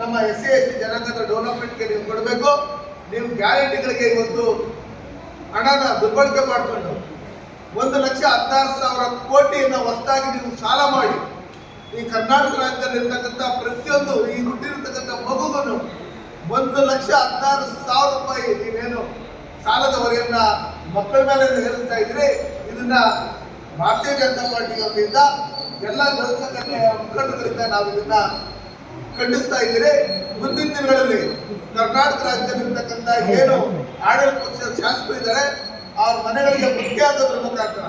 ನಮ್ಮ SC ST ಜನಾಂಗದ ಡೆವಲಪ್ಮೆಂಟ್ಗೆ ನೀವು ಕೊಡಬೇಕು. ನೀವು ಗ್ಯಾರಂಟಿಗಳಿಗೆ ಇವತ್ತು ಹಣನ ದುರ್ಬಳಕೆ ಮಾಡಿಕೊಂಡು 1,16,000 ಕೋಟಿಯನ್ನು ಹೊಸದಾಗಿ ನೀವು ಸಾಲ ಮಾಡಿ ಈ ಕರ್ನಾಟಕ ರಾಜ್ಯದಲ್ಲಿ ಇರ್ತಕ್ಕಂಥ ಪ್ರತಿಯೊಂದು ಈ ಹುಟ್ಟಿರ್ತಕ್ಕಂಥ ಮಗುವನ್ನು 1,16,000 ರೂಪಾಯಿ ನೀವೇನು ಸಾಲದ ಹೊರೆಯನ್ನ ಮಕ್ಕಳ ಮೇಲೆ ಹೇರುತ್ತಾ ಇದ್ರಿ. ಇದನ್ನ ಭಾರತೀಯ ಜನತಾ ಪಾರ್ಟಿ ವತಿಯಿಂದ ಎಲ್ಲ ದಳ ಸಂಘಟನೆಯ ಮುಖಂಡರಿಂದ ನಾವು ಇದನ್ನ ಖಂಡಿಸ್ತಾ ಇದ್ದೀರಿ. ಮುಂದಿನ ದಿನಗಳಲ್ಲಿ ಕರ್ನಾಟಕ ರಾಜ್ಯದಲ್ಲಿರ್ತಕ್ಕಂಥ ಏನು ಆಡಳಿತ ಪಕ್ಷದ ಶಾಸಕರು ಇದ್ದಾರೆ ಅವ್ರ ಮನೆಗಳಿಗೆ ಮುಖ್ಯ ಆಗೋದ್ರ ಮುಖಾಂತರ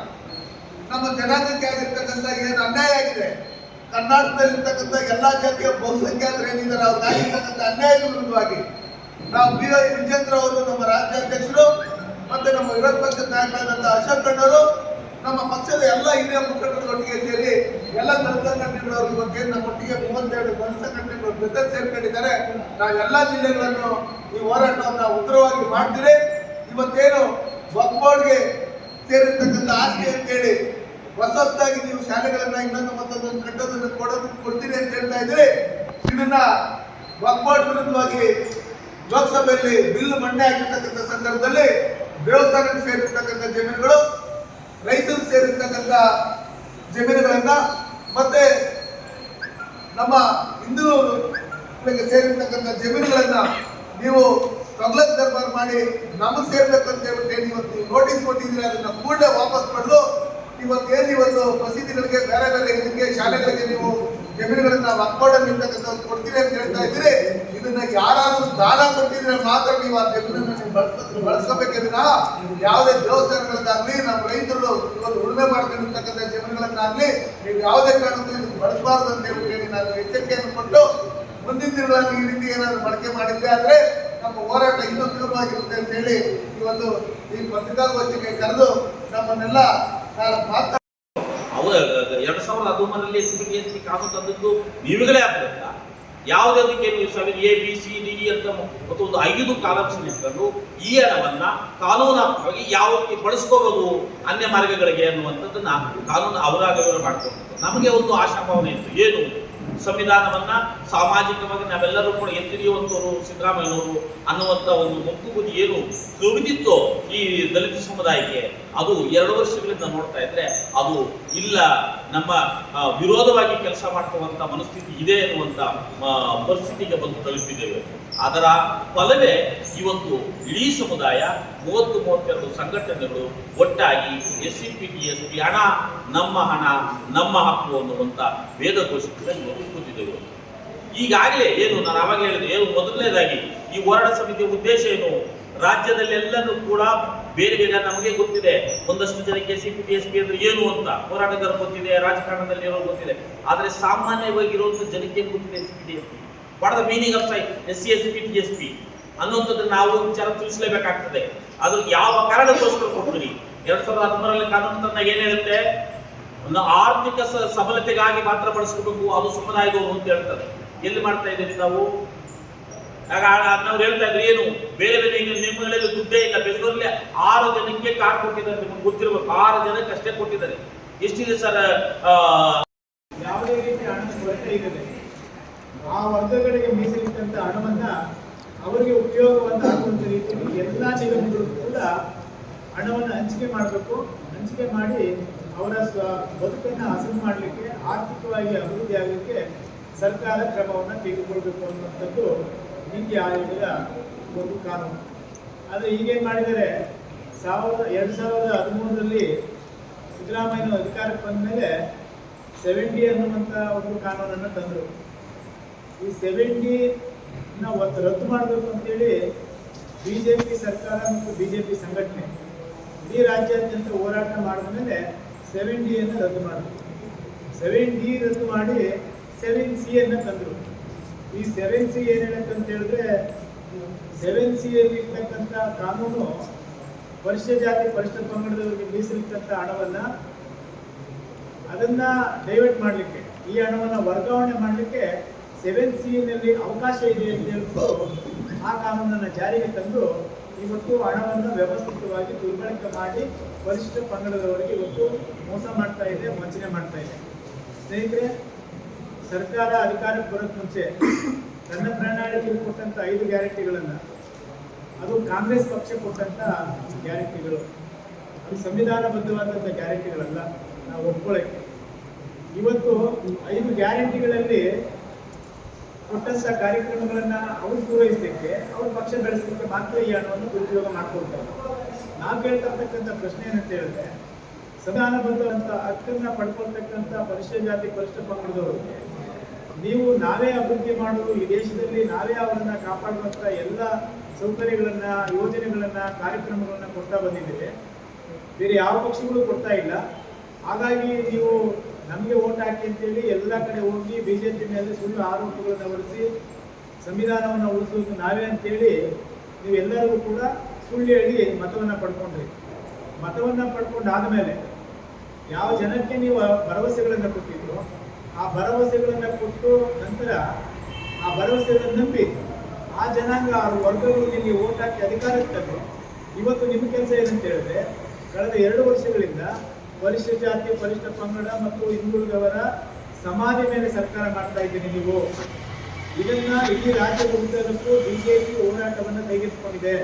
ನಮ್ಮ ಜನಾಂಗಕ್ಕೆ ಆಗಿರ್ತಕ್ಕಂಥ ಏನು ಅನ್ಯಾಯ ಆಗಿದೆ, ಕರ್ನಾಟಕದಲ್ಲಿರ್ತಕ್ಕಂಥ ಎಲ್ಲಾ ಜಾತಿಯ ಬಹುಸಂಖ್ಯಾತರು ಏನಿದ್ದಾರೆ ಅವ್ರಿಗಾಗಿರ್ತಕ್ಕಂಥ ಅನ್ಯಾಯದ ವಿರುದ್ಧವಾಗಿ ನಾವು BY ವಿಜೇಂದ್ರ ಅವರು, ನಮ್ಮ ರಾಜ್ಯಾಧ್ಯಕ್ಷರು ಮತ್ತೆ ನಮ್ಮ ವಿರೋಧ ಪಕ್ಷದ ನಾಯಕರಾದಂತಹ ಅಶೋಕ್ ಅಣ್ಣವರು, ನಮ್ಮ ಪಕ್ಷದ ಎಲ್ಲ ಹಿರಿಯ ಮುಖಂಡರೊಟ್ಟಿಗೆ ಸೇರಿ ಎಲ್ಲ ದಳ ಸಂಘಟನೆಗಳವರು ಇವತ್ತೇನು ನಮ್ಮೊಟ್ಟಿಗೆ 32 ದಳ ಸಂಘಟನೆಗಳು ಜೊತೆ ಸೇರ್ಕೊಂಡಿದ್ದಾರೆ. ನಾವೆಲ್ಲ ಜಿಲ್ಲೆಗಳನ್ನು ಈ ಹೋರಾಟವನ್ನು ಉಗ್ರವಾಗಿ ಮಾಡ್ತೀವಿ. ಇವತ್ತೇನು ವಕ್ಫ್ ಬೋರ್ಡ್ಗೆ ಸೇರಿರ್ತಕ್ಕಂಥ ಆಸ್ತಿ ಅಂತೇಳಿ ಹೊಸದಾಗಿ ನೀವು ಶಾಲೆಗಳನ್ನ ಇನ್ನೊಂದು ಮತ್ತೊಂದು ಕಟ್ಟೋದನ್ನು ಕೊಡ್ತೀರಿ ಅಂತ ಹೇಳ್ತಾ ಇದ್ರಿ. ಇದನ್ನ ವಕ್ಫ್ ಬೋರ್ಡ್ ವಿರುದ್ಧವಾಗಿ ಲೋಕಸಭೆಯಲ್ಲಿ ಬಿಲ್ ಮಂಡನೆ ಆಗಿರ್ತಕ್ಕಂಥ ಸಂದರ್ಭದಲ್ಲಿ ದೇವಸ್ಥಾನಕ್ಕೆ ಸೇರಿರ್ತಕ್ಕಂಥ ಜಮೀನುಗಳು, ರೈತರಿಗೆ ಸೇರಿರ್ತಕ್ಕಂಥ ಜಮೀನುಗಳನ್ನ ಮತ್ತೆ ನಮ್ಮ ಹಿಂದೂಗಳಿಗೆ ಸೇರಿರ್ತಕ್ಕಂಥ ಜಮೀನುಗಳನ್ನ ನೀವು ಕಗ್ಲತ್ ದರ್ಬಾರ್ ಮಾಡಿ ನಮಗೆ ಸೇರ್ಬೇಕು ಅಂತ ಹೇಳ್ಬಿಟ್ಟು ಇವತ್ತು ನೀವು ನೋಟಿಸ್ ಕೊಟ್ಟಿದ್ದೀರಿ. ಅದನ್ನ ಕೂಡಲೇ ವಾಪಸ್ ಪಡೆದು ಇವತ್ತು ಮಸೀದಿಗಳಿಗೆ ಬೇರೆ ಬೇರೆ ಇದಕ್ಕೆ ಶಾಲೆಗಳಿಗೆ ನೀವು ಜಮೀನುಗಳನ್ನ ವಕ್ಫ್ ಬೋರ್ಡ್ ಇರ್ತಕ್ಕಂಥ ಕೊಡ್ತೀರಿ ಅಂತ ಹೇಳ್ತಾ ಇದ್ದೀರಿ. ಇದನ್ನ ಯಾರಾದ್ರೂ ದಾನ ಕೊಟ್ಟಿದ್ರೆ ಮಾತ್ರ ನೀವು ಆ ಜಮೀನನ್ನು ನೀವು ಬಳಸ್ಕೋಬೇಕಿದ್ದೀನ. ಯಾವುದೇ ದೇವಸ್ಥಾನಗಳನ್ನಾಗ್ಲಿ ನಮ್ಮ ರೈತರು ಇವತ್ತು ಉಳುಮೆ ಮಾಡ್ಕೊಂಡಿರ್ತಕ್ಕಂಥ ಜಮೀನುಗಳನ್ನಾಗ್ಲಿ ನೀವು ಯಾವುದೇ ಕಾರಣಕ್ಕೂ ಇದನ್ನು ಬಳಸಬಾರ್ದು ಅಂತ ಹೇಳಿ ನಾನು ಎಚ್ಚರಿಕೆಯನ್ನು ಕೊಟ್ಟು ಮುಂದಿನ ದಿನಗಳಲ್ಲಿ ಈ ರೀತಿ ಏನಾದ್ರು ಬಳಕೆ ಮಾಡಿದ್ದೆ ಆದ್ರೆ ನಮ್ಮ ಹೋರಾಟ ಇನ್ನೂ ತೀವ್ರವಾಗಿರುತ್ತೆ ಅಂತ ಹೇಳಿ ಇವತ್ತು ಈ ಪತ್ರಿಕಾಗೋಷ್ಠಿಗೆ ಕರೆದು ನಮ್ಮನ್ನೆಲ್ಲ ಮಾತಾಡ 2013 SC ಕಾನೂನು ತಂದದ್ದು ನೀವುಗಳೇ ಆಗ್ತದ. ಯಾವುದಕ್ಕೆ ABCD ಅಂತ ಮತ್ತು ಒಂದು 5 ಕಾಲಮ್ಸ್ ಇಟ್ಕೊಂಡು ಈ ಹಣವನ್ನ ಕಾನೂನಾತ್ಮಕವಾಗಿ ಯಾವಕ್ಕೆ ಬಳಸ್ಕೋಬಹುದು ಅನ್ಯ ಮಾರ್ಗಗಳಿಗೆ ಅನ್ನುವಂಥದ್ದನ್ನ ಕಾನೂನು ಅವರಾಗವರು ಮಾಡ್ಕೊಂಡು ನಮಗೆ ಒಂದು ಆಶಾಭಾವನೆ ಇತ್ತು. ಏನು ಸಂವಿಧಾನವನ್ನ ಸಾಮಾಜಿಕವಾಗಿ ನಾವೆಲ್ಲರೂ ಕೂಡ ಎತ್ತಿರಿಯುವಂಥವ್ರು ಸಿದ್ದರಾಮಯ್ಯನವರು ಅನ್ನುವಂಥ ಒಂದು ಮುಕ್ಕುಬುದ್ಧಿ ಏನು ಕವಿದಿತ್ತೋ ಈ ದಲಿತ ಸಮುದಾಯಕ್ಕೆ, ಅದು 2 ವರ್ಷಗಳಿಂದ ನೋಡ್ತಾ ಇದ್ರೆ ಅದು ಇಲ್ಲ, ನಮ್ಮ ವಿರೋಧವಾಗಿ ಕೆಲಸ ಮಾಡ್ತಕ್ಕಂಥ ಮನಸ್ಥಿತಿ ಇದೆ ಅನ್ನುವಂಥ ಪರಿಸ್ಥಿತಿಗೆ ಬಂದು ತಲುಪಿದ್ದೇವೆ. ಅದರ ಫಲವೇ ಇವತ್ತು ಇಡೀ ಸಮುದಾಯ 30-32 ಸಂಘಟನೆಗಳು ಒಟ್ಟಾಗಿ SCPTSP ಹಣ ನಮ್ಮ ಹಣ ನಮ್ಮ ಹಕ್ಕು ಅನ್ನುವಂಥ ವೇದ ಘೋಷಿಸಿದ ಕೂತಿದ್ದೆವು. ಈಗಾಗಲೇ ಏನು ನಾನು ಆವಾಗ ಹೇಳಿದೆ, ಏನು ಮೊದಲನೇದಾಗಿ ಈ ಹೋರಾಟ ಸಮಿತಿಯ ಉದ್ದೇಶ ಏನು, ರಾಜ್ಯದಲ್ಲಿ ಎಲ್ಲನೂ ಕೂಡ ಬೇರೆ ಬೇರೆ ನಮಗೆ ಗೊತ್ತಿದೆ. ಒಂದಷ್ಟು ಜನಕ್ಕೆ SCPTSP ಅಂದ್ರೆ ಏನು ಅಂತ ಹೋರಾಟಗಾರರು ಗೊತ್ತಿದೆ, ರಾಜಕಾರಣದಲ್ಲಿ ಇರೋರು ಗೊತ್ತಿದೆ. ಆದರೆ ಸಾಮಾನ್ಯವಾಗಿರುವಂಥ ಜನಕ್ಕೆ ಗೊತ್ತಿದೆ SCPTSP, what the meaning of SCPTSP ಅನ್ನುವಂಥದ್ದು ನಾವು ವಿಚಾರ ತಿಳಿಸಲೇಬೇಕಾಗ್ತದೆ. ಅದು ಯಾವ ಕಾರಣಕ್ಕೋಸ್ಕರ ಕೊಡ್ತೀರಿ? 2013 ಕಾನೂನು ತಂದಾಗ ಏನಿರುತ್ತೆ, ಒಂದು ಆರ್ಥಿಕ ಸಬಲತೆಗಾಗಿ ಮಾತ್ರ ಬಳಸ್ಕೋಬೇಕು, ಅದು ಸಮುದಾಯದವರು ಅಂತ ಹೇಳ್ತಾರೆ. ಎಲ್ಲಿ ಮಾಡ್ತಾ ಇದ್ದೀರಿ ನಾವು? ನಾವು ಹೇಳ್ತಾ ಇದ್ರಿ ಏನು ಬೇರೆ ಬೇರೆ ನಿಮ್ಮಗಳಲ್ಲಿ ದುಡ್ಡೇ ಇಲ್ಲ. ಬೆಂಗಳೂರಲ್ಲಿ 6 ಜನಕ್ಕೆ ಕಾರ್ಡ್ ಕೊಟ್ಟಿದ್ದಾರೆ, ನಿಮ್ಗೆ ಗೊತ್ತಿರಬೇಕು. 6 ಜನಕ್ಕೆ ಅಷ್ಟೇ ಕೊಟ್ಟಿದ್ದಾರೆ. ಎಷ್ಟಿದೆ ಸರ್? ಯಾವುದೇ ರೀತಿ ಹಣದ ಕೊರತೆ ಇದೆ, ಆ ವರ್ಗಗಳಿಗೆ ಮೀಸಲಿಟ್ಟಂತ ಹಣವನ್ನ ಅವರಿಗೆ ಉಪಯೋಗವನ್ನು ಆಗುವಂತ ರೀತಿಯಲ್ಲಿ ಎಲ್ಲಾ ನಿಗಮಗಳು ಕೂಡ ಹಣವನ್ನು ಹಂಚಿಕೆ ಮಾಡಬೇಕು. ಹಂಚಿಕೆ ಮಾಡಿ ಅವರ ಬದುಕನ್ನು ಹಸನು ಮಾಡಲಿಕ್ಕೆ, ಆರ್ಥಿಕವಾಗಿ ಅಭಿವೃದ್ಧಿ ಆಗಲಿಕ್ಕೆ ಸರ್ಕಾರ ಕ್ರಮವನ್ನು ತೆಗೆದುಕೊಳ್ಬೇಕು ಅನ್ನುವಂಥದ್ದು ನೀತಿ ಆಯೋಗದ ಒಂದು ಕಾನೂನು. ಆದರೆ ಈಗೇನು ಮಾಡಿದರೆ 2013 ಸಿದ್ದರಾಮಯ್ಯ ಅಧಿಕಾರಕ್ಕೆ ಬಂದ ಮೇಲೆ 70 ಅನ್ನುವಂಥ ಒಂದು ಕಾನೂನನ್ನು ತಂದರು. ಈ 70ನ ರದ್ದು ಮಾಡಬೇಕು ಅಂತೇಳಿ BJP ಸರ್ಕಾರ ಮತ್ತು BJP ಸಂಘಟನೆ ಇಡೀ ರಾಜ್ಯಾದ್ಯಂತ ಹೋರಾಟ ಮಾಡಿದ ಮೇಲೆ 70 ರದ್ದು ಮಾಡಬೇಕು. 70 ರದ್ದು ಮಾಡಿ 7C ತಂದರು. ಈ 7C ಏನು ಹೇಳುತ್ತೆ ಅಂತ ಹೇಳಿದ್ರೆ, 7C ಇರ್ತಕ್ಕಂಥ ಕಾನೂನು ಪರಿಶಿಷ್ಟ ಜಾತಿ ಪರಿಶಿಷ್ಟ ಪಂಗಡದವರಿಗೆ ಮೀಸಲಿಟ್ಟಂಥ ಹಣವನ್ನು ಅದನ್ನ ಡೈವರ್ಟ್ ಮಾಡಲಿಕ್ಕೆ, ಈ ಹಣವನ್ನು ವರ್ಗಾವಣೆ ಮಾಡಲಿಕ್ಕೆ 7C ಅವಕಾಶ ಇದೆ ಅಂತ ಹೇಳ್ಬಿಟ್ಟು ಆ ಕಾನೂನನ್ನು ಜಾರಿಗೆ ತಂದು ಇವತ್ತು ಹಣವನ್ನು ವ್ಯವಸ್ಥಿತವಾಗಿ ದುರ್ಬಳಕೆ ಮಾಡಿ ಪರಿಶಿಷ್ಟ ಪಂಗಡದವರಿಗೆ ಇವತ್ತು ಮೋಸ ಮಾಡ್ತಾ ಇದೆ, ವಂಚನೆ ಮಾಡ್ತಾ ಇದೆ. ಸ್ನೇಹಿತರೆ, ಸರ್ಕಾರ ಅಧಿಕಾರಕ್ಕೆ ಬರೋಕ್ಕೆ ಮುಂಚೆ ತನ್ನ ಪ್ರಣಾಳಿಕೆಯಲ್ಲಿ ಕೊಟ್ಟಂತ 5 ಗ್ಯಾರಂಟಿಗಳನ್ನು, ಅದು ಕಾಂಗ್ರೆಸ್ ಪಕ್ಷ ಕೊಟ್ಟಂತ ಗ್ಯಾರಂಟಿಗಳು, ಅದು ಸಂವಿಧಾನಬದ್ಧವಾದಂಥ ಗ್ಯಾರಂಟಿಗಳಲ್ಲ, ನಾವು ಒಪ್ಕೊಳ್ಳೋಕ್ಕೆ. ಇವತ್ತು 5 ಗ್ಯಾರಂಟಿಗಳಲ್ಲಿ ಕೊಟ್ಟಂತ ಕಾರ್ಯಕ್ರಮಗಳನ್ನ ಅವ್ರು ಪೂರೈಸಲಿಕ್ಕೆ, ಅವ್ರ ಪಕ್ಷ ಬೆಳೆಸಲಿಕ್ಕೆ ಮಾತ್ರ ಈ ಹಣವನ್ನು ದುರುಪಯೋಗ ಮಾಡ್ಕೊಳ್ತಾರೆ. ನಾವು ಕೇಳ್ತಕ್ಕಂಥ ಪ್ರಶ್ನೆ ಏನಂತ ಹೇಳಿದ್ರೆ, ಸಂವಿಧಾನಬದ್ಧವಂತ ಹಕ್ಕನ್ನ ಪಡ್ಕೊಳ್ತಕ್ಕಂಥ ಪರಿಶಿಷ್ಟ ಜಾತಿ ಪರಿಶಿಷ್ಟ ಪಂಗಡದವರಿಗೆ ನೀವು ನಾವೇ ಅಭಿವೃದ್ಧಿ ಮಾಡೋದು, ಈ ದೇಶದಲ್ಲಿ ನಾವೇ ಅವರನ್ನ ಕಾಪಾಡುವಂಥ ಎಲ್ಲ ಸೌಕರ್ಯಗಳನ್ನ, ಯೋಜನೆಗಳನ್ನ, ಕಾರ್ಯಕ್ರಮಗಳನ್ನ ಕೊಡ್ತಾ ಬಂದಿದ್ದೇವೆ. ಬೇರೆ ಯಾವ ಪಕ್ಷಗಳು ಕೊಡ್ತಾ ಇಲ್ಲ. ಹಾಗಾಗಿ ನೀವು ನಮಗೆ ಓಟ್ ಹಾಕಿ ಅಂತೇಳಿ ಎಲ್ಲ ಕಡೆ ಹೋಗಿ ಬಿಜೆಪಿ ಮೇಲೆ ಸುಳ್ಳು ಆರೋಪಗಳನ್ನು ಹೊರಿಸಿ ಸಂವಿಧಾನವನ್ನು ಉಳಿಸೋದು ನಾವೇ ಅಂತೇಳಿ ನೀವೆಲ್ಲರಿಗೂ ಕೂಡ ಸುಳ್ಳು ಹೇಳಿ ಮತವನ್ನು ಪಡ್ಕೊಂಡ್ರಿ. ಮತವನ್ನು ಪಡ್ಕೊಂಡಾದ ಮೇಲೆ ಯಾವ ಜನಕ್ಕೆ ನೀವು ಭರವಸೆಗಳನ್ನು ಕೊಟ್ಟಿದ್ರು, ಆ ಭರವಸೆಗಳನ್ನು ಕೊಟ್ಟು ನಂತರ ಆ ಭರವಸೆಗಳನ್ನು ನಂಬಿ ಆ ಜನಾಂಗ, ಆ ವರ್ಗಗಳು ನಿಮಗೆ ಓಟ್ ಹಾಕಿ ಅಧಿಕಾರಕ್ಕೆ ತಂದು ಇವತ್ತು ನಿಮ್ಮ ಕೆಲಸ ಏನಂತ ಹೇಳಿದ್ರೆ, ಕಳೆದ 2 ವರ್ಷಗಳಿಂದ ಪರಿಶಿಷ್ಟ ಜಾತಿ, ಪರಿಶಿಷ್ಟ ಪಂಗಡ ಮತ್ತು ಹಿಂದುಳಿದವರ ಸಮಾಧಿ ಮೇಲೆ ಸರ್ಕಾರ ಮಾಡ್ತಾ ಇದ್ದೀನಿ ನೀವು. ಇದನ್ನ ಇಡೀ ರಾಜ್ಯದ ಉದ್ದಕ್ಕೂ ಬಿಜೆಪಿ ಹೋರಾಟವನ್ನು ಕೈಗೆತ್ತಿಕೊಂಡಿದೆ.